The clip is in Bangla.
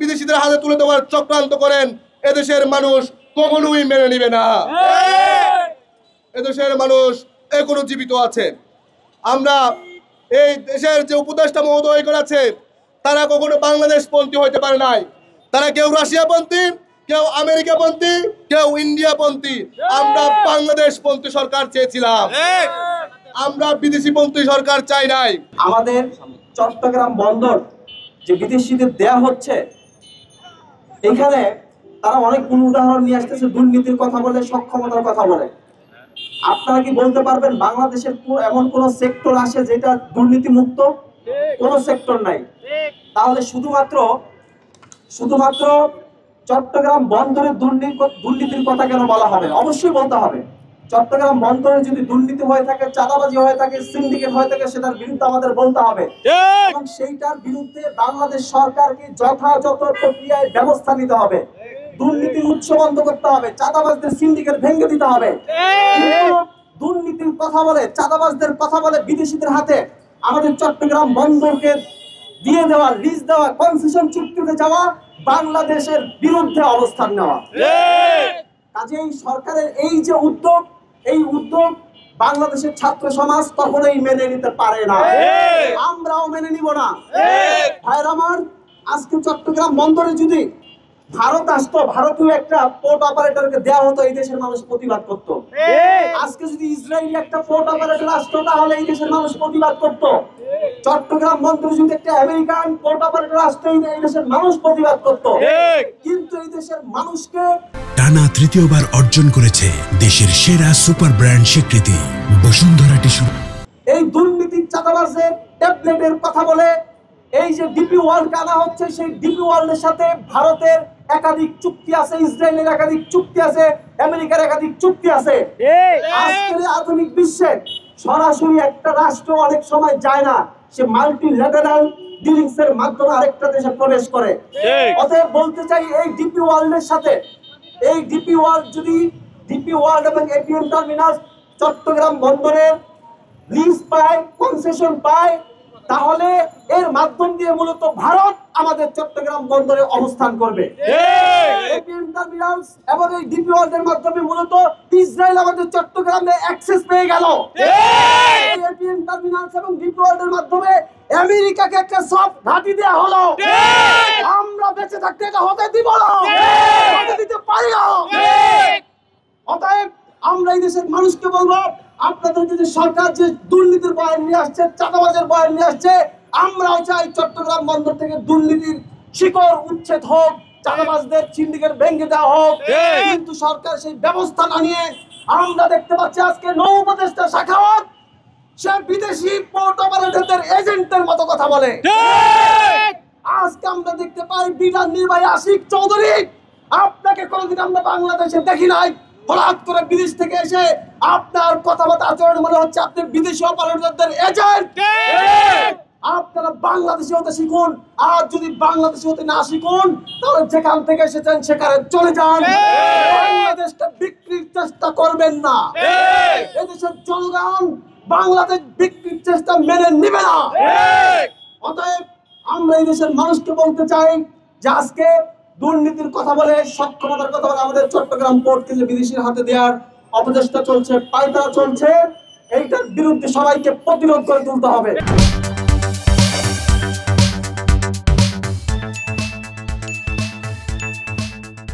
বিদেশিদের হাতে তুলে দেওয়ার চক্রান্ত করেন, এদেশের মানুষ কখনোই মেনে নিবে না। এদেশের মানুষ এখনো জীবিত আছে। আমরা এই দেশের যে উপদেষ্টা মহোদয় করেছে তারা কখনো বাংলাদেশপন্থী হইতে পারে নাই। তারা কেউ রাশিয়াপন্থী, কেউ আমেরিকাপন্থী, কেউ ইন্ডিয়াপন্থী। আমরা বাংলাদেশপন্থী সরকার চেয়েছিলাম, আমরা বিদেশিপন্থী সরকার চাই নাই। আমাদের চট্টগ্রাম বন্দর যে বিদেশিদের দেয়া হচ্ছে, এখানে তারা অনেক উদাহরণ নিয়ে আসতেছে, দুর্নীতির কথা বলে, সক্ষমতার কথা বলে। আপনারা কি বলতে পারবেন বাংলাদেশের এমন কোন সেক্টর আছে যেটা দুর্নীতি মুক্ত? কোন সেক্টর নাই। তাহলে শুধুমাত্র চট্টগ্রাম বন্দরের দুর্নীতির কথা কেন বলা হবে? অবশ্যই বলতে হবে। চট্টগ্রাম বন্দরে যদি দুর্নীতি হয়ে থাকে, চাঁদাবাজি হয়ে থাকে, সিন্ডিকেট হয়ে থাকে, সেটার বিরুদ্ধে আমাদের বলতে হবে এবং সেইটার বিরুদ্ধে বাংলাদেশ সরকারকে যথাযথ প্রক্রিয়ায় ব্যবস্থা নিতে হবে। দুর্নীতির উৎস বন্ধ করতে হবে, চাঁদাবাজদের সিন্ডিকেট ভেঙে দিতে হবে। দুর্নীতির কথা বলে, চাঁদাবাজদের কথা বলে বিদেশিদের হাতে আমাদের চট্টগ্রাম বন্দরকে দিয়ে দেওয়া, লিজ দেওয়া, কনসেশন চুক্তিতে যাওয়া, বাংলাদেশের বিরুদ্ধে অবস্থান নেওয়া। কাজেই সরকারের এই যে উদ্যোগ, এই উদ্যোগ বাংলাদেশের ছাত্র সমাজ কখনোই মেনে নিতে পারে না, আমরাও মেনে নিব না। ভাইরা আমার, আজকে চট্টগ্রাম বন্দরে যদি ভারত আসতো, ভারতীয় একটা পোর্ট অপারেটরকে দেওয়া হতো, এই দেশের মানুষ প্রতিবাদ করত। আজকে যদি ইসরায়েলি একটা পোর্ট অপারেটর আসতো, তাহলে এই দেশের মানুষ প্রতিবাদ করত। চট্টগ্রাম বন্দরে যদি একটা আমেরিকান পোর্ট অপারেটর আসতো, এই দেশের মানুষ প্রতিবাদ করত। কিন্তু এই দেশের মানুষকে টানা তৃতীয়বার অর্জন করেছে দেশের সেরা সুপার ব্র্যান্ড স্বীকৃতি বসুন্ধরা টিস্যু। এই দুর্নীতির চাঁদাবাজের ট্যাবলেটের কথা বলে এই যে ডিপি ওয়ার্ল্ড আনা হচ্ছে, সেই ডিপি ওয়ার্ল্ডের সাথে ভারতের একাধিক চুক্তি আছে, ইসরায়েলের একাধিক চুক্তি আছে, আমেরিকার একাধিক চুক্তি আছে। আজকের আধুনিক বিশ্বে সরাসরি একটা রাষ্ট্র অনেক সময় যায় না, সে মাল্টিল্যাটারাল ডিলিংস এর মাধ্যমে আরেকটা দেশে প্রবেশ করে। অতএব বলতে চাই, এই ডিপি ওয়ার্ল্ডের সাথে, এই ডিপি ওয়ার্ল্ড যদি ডিপি ওয়ার্ল্ড এবং এটিএম টার্মিনাল চট্টগ্রাম বন্দরের লিজ পায়, কনসেশন পায়, তাহলে এর মাধ্যম দিয়ে মূলত ভারত আমাদের চট্টগ্রাম বন্দরে অবস্থান করবে। এটিএম টার্মিনালস এবং এই ডিপি ওয়ার্ল্ডের মাধ্যমে মূলত ইসরায়েল আমাদের চট্টগ্রামে অ্যাক্সেস পেয়ে গেল। এটিএম টার্মিনালস এবং ডিপি ওয়ার্ল্ডের মাধ্যমে আমেরিকাকে একটা সফট ঘাঁটি দেওয়া হলো। আমরা বেঁচে থাকতে এটা হতে দিব না, হতে দিতে পারি না। অতএব আমরা এই দেশের মানুষকে বলবো, আপনাদের যদি সরকার যে দুর্নীতির বয়ান নিয়ে আসছে, চাঁদাবাজের বয়ান নিয়ে আসছে, আমরাও চাই চট্টগ্রাম বন্দর থেকে দুর্নীতির শিকড় উচ্ছেদ হোক, চাঁদাবাজদের সিন্ডিকেট ভেঙে দেওয়া হোক। কিন্তু সরকার সেই ব্যবস্থা না নিয়ে আমরা দেখতে পাচ্ছি আজকে নৌ উপদেষ্টা শাখাওয়াত সে বিদেশি পোর্ট অপারেটরদের এজেন্টের মতো কথা বলে। আজকে আমরা দেখতে পাই বিধান নির্বাহী আশিক চৌধুরী, আপনাকে কোনদিন আমরা বাংলাদেশে দেখি নাই, হঠাৎ করে বিদেশ থেকে এসে আপনার কথাবার্তা আচরণ মনে হচ্ছে আপনি বিদেশি অপারেটরদের এজেন্ট। আপনারা বাংলাদেশি হতে শিখুন, আর যদি বাংলাদেশি হতে না শিখুন তাহলে যেখান থেকে এসেছেন সেখানে চলে যান। বাংলাদেশটা বিক্রির চেষ্টা করবেন না। এদেশের জনগণ বাংলাদেশ বিক্রির চেষ্টা মেনে নেবে না। অতএব আমরা এই দেশের মানুষকে বলতে চাই যে আজকে দুর্নীতির কথা বলে, সক্ষমতার কথা বলে আমাদের চট্টগ্রাম পোর্টকে যে বিদেশির হাতে দেওয়ার অপচেষ্টা চলছে, পায়তারা চলছে, এইটার বিরুদ্ধে সবাইকে প্রতিরোধ করে তুলতে হবে।